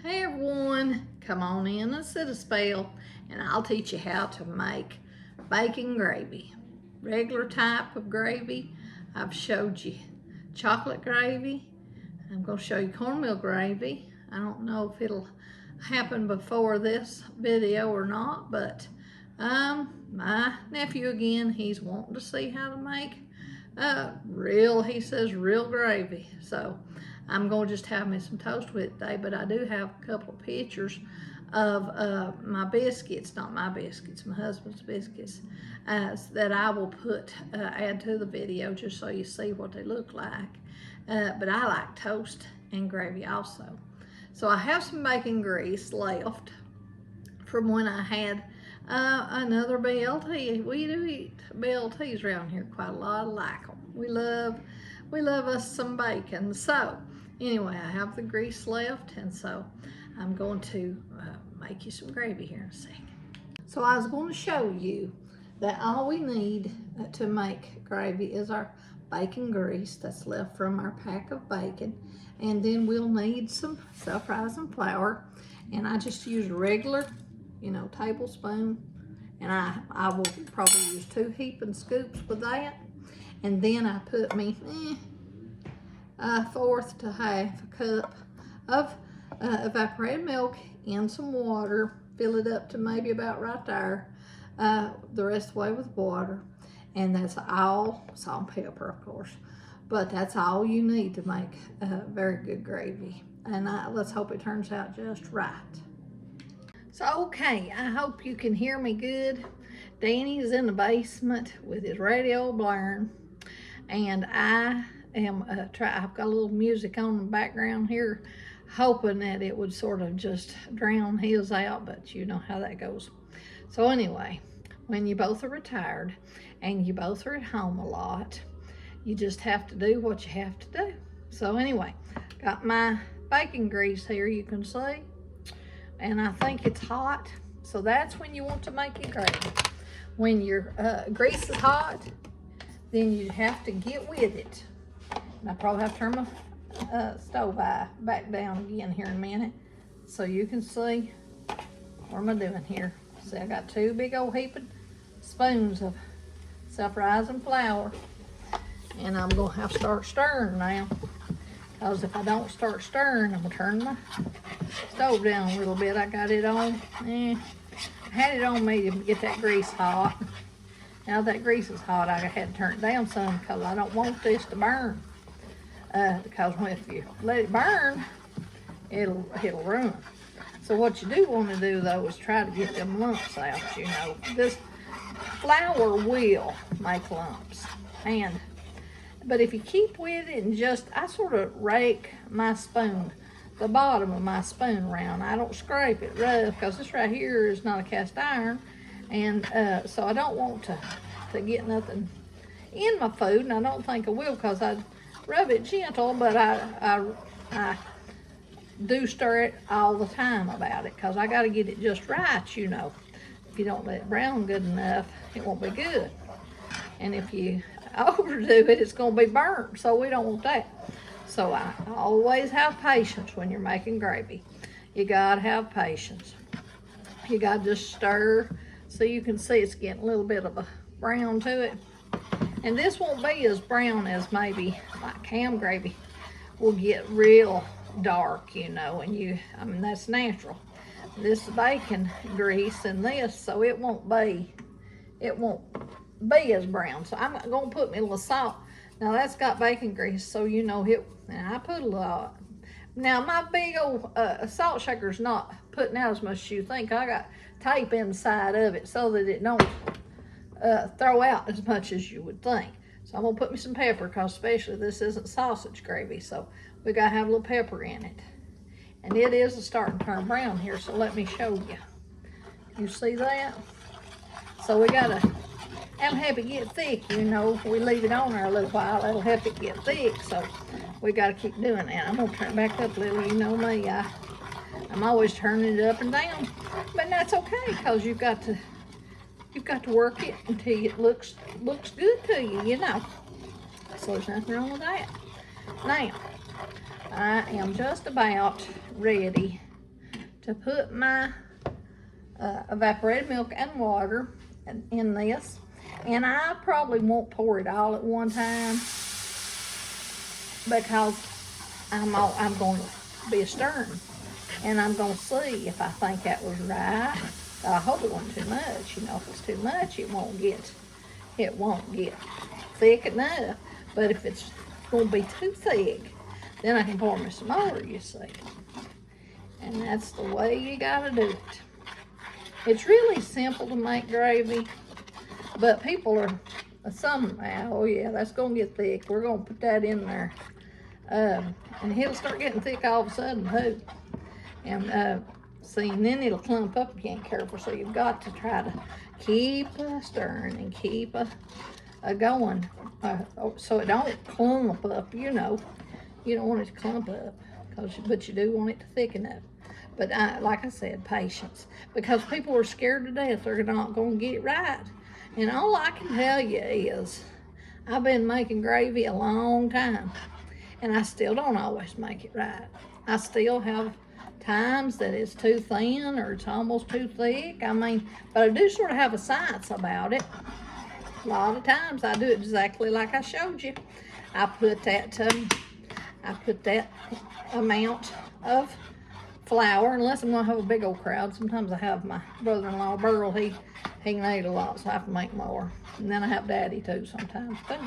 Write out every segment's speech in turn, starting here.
Hey everyone, come on in and sit a spell and I'll teach you how to make bacon gravy. Regular type of gravy. I've showed you chocolate gravy. I'm going to show you cornmeal gravy. I don't know if it'll happen before this video or not, but my nephew again, he's wanting to see how to make he says real gravy. So I'm going to just have me some toast with it today, but I do have a couple of pictures of my biscuits, not my biscuits, my husband's biscuits, that I will add to the video just so you see what they look like. But I like toast and gravy also. So I have some bacon grease left from when I had another BLT. We do eat BLTs around here quite a lot. I like them. We love us some bacon. So anyway, I have the grease left, and so I'm going to make you some gravy here in a second. So I was going to show you that all we need to make gravy is our bacon grease that's left from our pack of bacon, and then we'll need some self-rising flour, and I just use a regular, tablespoon, and I will probably use 2 heaping scoops with that, and then I put me a 1/4 to 1/2 cup of evaporated milk in some water, fill it up to maybe about right there, the rest of the way with water, and that's all, salt and pepper of course, but that's all you need to make a very good gravy, and let's hope it turns out just right. So okay, I hope you can hear me good. Danny's in the basement with his radio blaring, and I am I've got a little music on in the background here, hoping that it would sort of just drown his out, but you know how that goes. So anyway, when you both are retired and you both are at home a lot, you just have to do what you have to do. So anyway, got my bacon grease here, you can see, and I think it's hot. So that's when you want to make your gravy. When your grease is hot, then you have to get with it. And I probably have to turn my stove back down again here in a minute so you can see what am I doing here. See, I got 2 big old heaping spoons of self-rising flour, and I'm gonna have to start stirring now, because if I don't start stirring, I'm gonna turn my stove down a little bit. I got it on, I had it on me to get that grease hot. Now that grease is hot, I had to turn it down some because I don't want this to burn. Because if you let it burn, it'll ruin. So what you do want to do though is try to get them lumps out. This flour will make lumps, but if you keep with it and I sort of rake my spoon, the bottom of my spoon around. I don't scrape it rough because this right here is not a cast iron, and so I don't want to get nothing in my food, and I don't think I will because I rub it gentle, but I do stir it all the time about it because I got to get it just right. If you don't let it brown good enough, it won't be good, and if you overdo it, it's going to be burnt, so we don't want that. So I always have patience when you're making gravy. You gotta have patience. You gotta just stir so you can see it's getting a little bit of a brown to it. And this won't be as brown as maybe like ham gravy will get real dark, and that's natural. This is bacon grease in this, so it won't be as brown. So I'm gonna put me a little salt. Now that's got bacon grease, so and I put a lot. Now my big old salt shaker's not putting out as much as you think. I got tape inside of it so that it don't throw out as much as you would think. So I'm gonna put me some pepper, because especially this isn't sausage gravy, so we gotta have a little pepper in it. And it is starting to turn brown here, so let me show you. You see that? So we gotta help it get thick, we leave it on there a little while, it'll help it get thick, so we got to keep doing that. I'm going to turn it back up a little. You know me, I'm always turning it up and down, but that's okay, because you've got to work it until it looks good to you, so there's nothing wrong with that. Now I am just about ready to put my evaporated milk and water in this. And I probably won't pour it all at one time because I'm going to be stirring. And I'm going to see if I think that was right. I hope it wasn't too much. You know, if it's too much, it won't get thick enough. But if it's going to be too thick, then I can pour me some more, you see. And that's the way you got to do it. It's really simple to make gravy, but people are, oh yeah, that's going to get thick. We're going to put that in there. And it'll start getting thick all of a sudden, too. And see, and then it'll clump up if you ain't careful. So you've got to try to keep stirring and keep going so it don't clump up, you know. You don't want it to clump up, but you do want it to thicken up. But like I said, patience. Because people are scared to death they're not going to get it right. And all I can tell you is, I've been making gravy a long time. And I still don't always make it right. I still have times that it's too thin or it's almost too thick. I mean, but I do sort of have a science about it. A lot of times I do it exactly like I showed you. I put that amount of flour, unless I'm gonna have a big old crowd. Sometimes I have my brother-in-law Burl, he can eat a lot, so I have to make more. And then I have Daddy too sometimes too,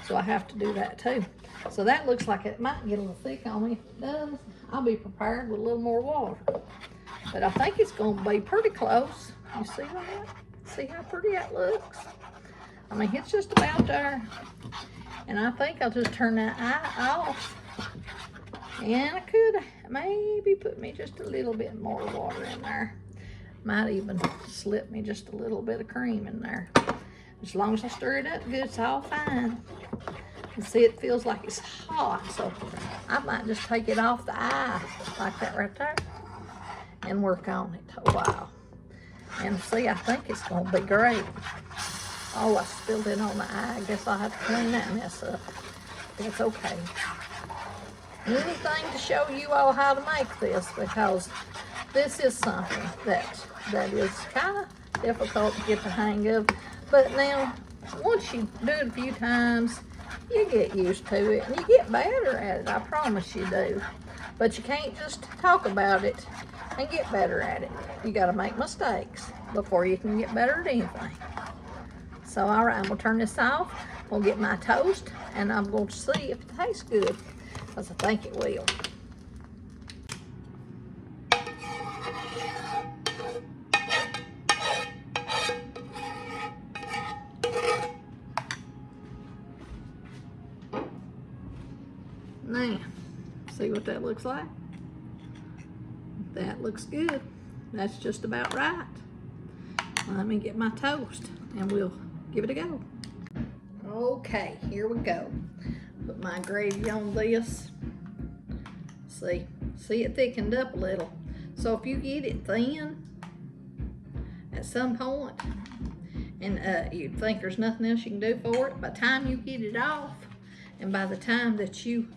so I have to do that too. So that looks like it might get a little thick on me. If it does, I'll be prepared with a little more water. But I think it's gonna be pretty close. You see that? See how pretty that looks? I mean, it's just about there. And I think I'll just turn that eye off. And I could maybe put me just a little bit more water in there. Might even slip me just a little bit of cream in there. As long as I stir it up good, it's all fine. And see, it feels like it's hot, so I might just take it off the eye like that right there and work on it a while. And see, I think it's gonna be great. Oh, I spilled it on the eye. I guess I'll have to clean that mess up. It's okay. Anything to show you all how to make this, because this is something that is kind of difficult to get the hang of. But now, once you do it a few times, you get used to it and you get better at it. I promise you do. But you can't just talk about it and get better at it. You got to make mistakes before you can get better at anything. So, all right, I'm going to turn this off. I'm going to get my toast, and I'm going to see if it tastes good, because I think it will. Now, see what that looks like? That looks good. That's just about right. Let me get my toast, and we'll give it a go. Okay, here we go. Put my gravy on this. See it thickened up a little. So if you get it thin at some point, and you think there's nothing else you can do for it, by the time you get it off, and by the time that you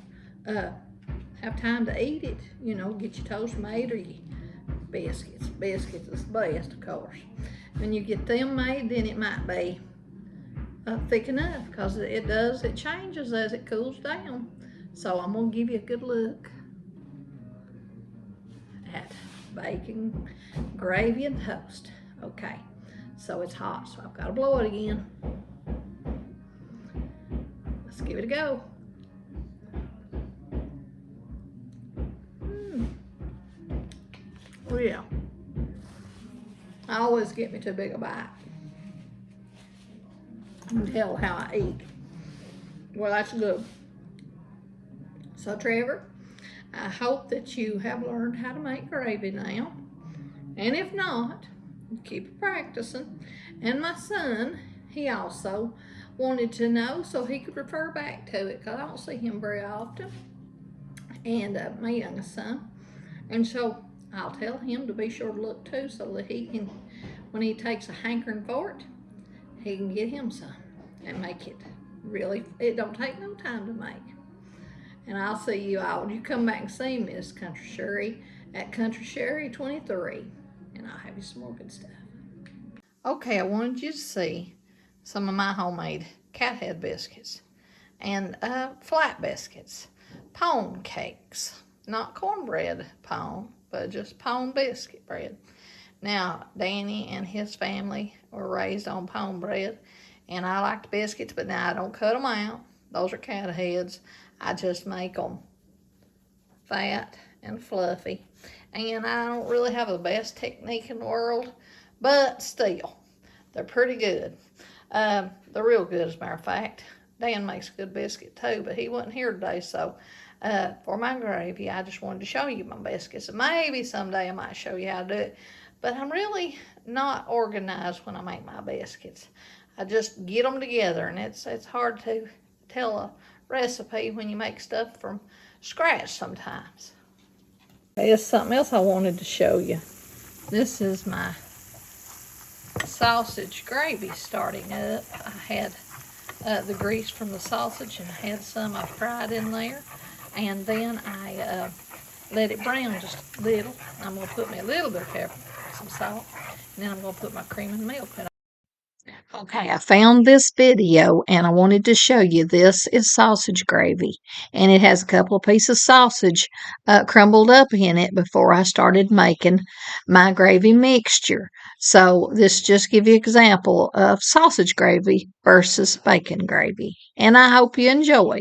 have time to eat it, you know, get your toast made or your biscuits. Biscuits is the best, of course. When you get them made, then it might be thick enough, because it changes as it cools down. So I'm gonna give you a good look at bacon, gravy, and toast. Okay, so it's hot, so I've got to blow it again. Let's give it a go. Oh yeah, I always get me too big a bite. You can tell how I eat. Well, that's good. So Trevor, I hope that you have learned how to make gravy now. And if not, keep practicing. And my son, he also wanted to know so he could refer back to it, because I don't see him very often. And my youngest son. And so I'll tell him to be sure to look too, so that he can, when he takes a hankering for it, he can get him some and make it really, it don't take no time to make. And I'll see you all. You come back and see me, Miss Country Sherry, at Country Sherry 23. And I'll have you some more good stuff. Okay, I wanted you to see some of my homemade cathead biscuits and flat biscuits, pone cakes, not cornbread pone, but just pone biscuit bread. Now, Danny and his family were raised on pone bread, and I like the biscuits, but now I don't cut them out. Those are cat heads. I just make them fat and fluffy. And I don't really have the best technique in the world, but still, they're pretty good. They're real good, as a matter of fact. Dan makes a good biscuit too, but he wasn't here today, so for my gravy, I just wanted to show you my biscuits. Maybe someday I might show you how to do it, but I'm really not organized when I make my biscuits. I just get them together, and it's hard to tell a recipe when you make stuff from scratch sometimes. Here's something else I wanted to show you. This is my sausage gravy starting up. I had the grease from the sausage, and I had some I fried in there, and then I let it brown just a little. I'm going to put me a little bit of pepper, some salt, and then I'm going to put my cream and milk in it. Okay, I found this video and I wanted to show you. This is sausage gravy, and it has a couple of pieces of sausage crumbled up in it before I started making my gravy mixture. So this just give you an example of sausage gravy versus bacon gravy, and I hope you enjoy.